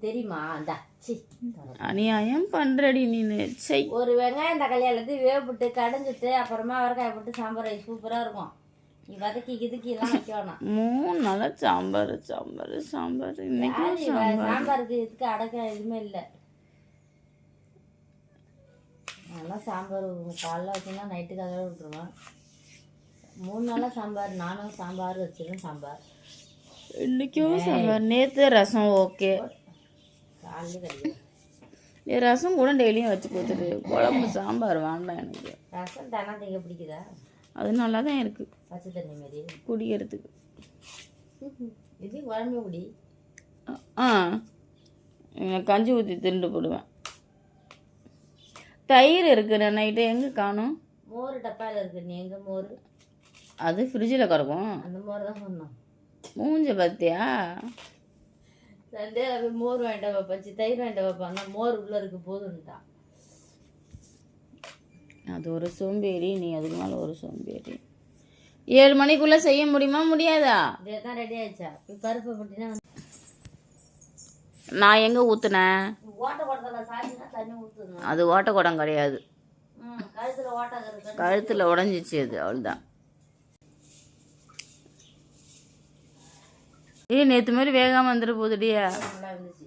தெரியுமா? அந்த அநியாயம் பண்றடி நீனு. சை, ஒரு வெங்காயம் தக்காளி எல்லாத்தையும் வேப்பிட்டு கடைஞ்சிட்டு அப்புறமா அவரைக்காய் போட்டு சாம்பார் சூப்பராக இருக்கும். நீ வதக்கி கிதுக்கிலாம் வைக்க வேணாம். 3 நாளா சாம்பார் சாம்பார் சாம்பார். இன்னைக்கும் சாம்பார். சாம்பாருக்கு இதுக்கு அடக்க எதுவுமே இல்லை. அதெல்லாம் சாம்பார் காலைல வச்சுன்னா நைட்டுக்கு அதோட விட்டுருவேன். 3 நாளாக சாம்பார். நானும் சாம்பார் வச்சிருவேன். சாம்பார் இன்னைக்கும் சாம்பார். நேற்று ரசம். ஓகே, காலையில் கிடையாது. ரசம் கூட டெய்லியும் வச்சு கொடுத்துட்டு குழம்பு சாம்பார் வேண்டாம் எனக்கு. ரசம் தானே திங்க பிடிக்குதா? அது நல்லா தான் இருக்கு பச்சை தண்ணி மாரி குடிக்கிறதுக்கு. இது குழம்பு குடி. கஞ்சி ஊற்றி திண்டு போடுவேன். தயிர் இருக்குது நைட்டு. எங்கே காணும்? மோர் டப்பாவில் இருக்கு. நீ எங்கே மோர்? அது ஃப்ரிட்ஜில் கிடக்கும். அந்த மோர் தான் சொன்னோம். மூஞ்ச பார்த்தியா? சண்டே மோர் வாங்கிட்ட வைப்பாச்சு, தயிர் வாங்கிட்ட வைப்பாங்க. மோர் உள்ளே இருக்கு போதுன்ட்டான். அது ஒரு சோம்பேறி. நீ அதுக்கு மேலே ஒரு சோம்பேறி. 7 மணிக்குள்ளே செய்ய முடியுமா முடியாதா? இதே தான் ரெடி ஆயிடுச்சா? பருப்பு போட்டினா நான் எங்கே ஊற்றுனேன்? ஓட்ட குடத்தில் சாய்ச்சினா தண்ணி ஊற்றுங்க. அது ஓட்ட குடம் கிடையாது. கழுத்தில் ஓட்ட இருக்கு. கழுத்தில் உடஞ்சிச்சு அது. அவ்வளோதான். நேற்று மாதிரி வேகாமல் வந்துட போகுதுடியா. நல்லா இருந்துச்சு.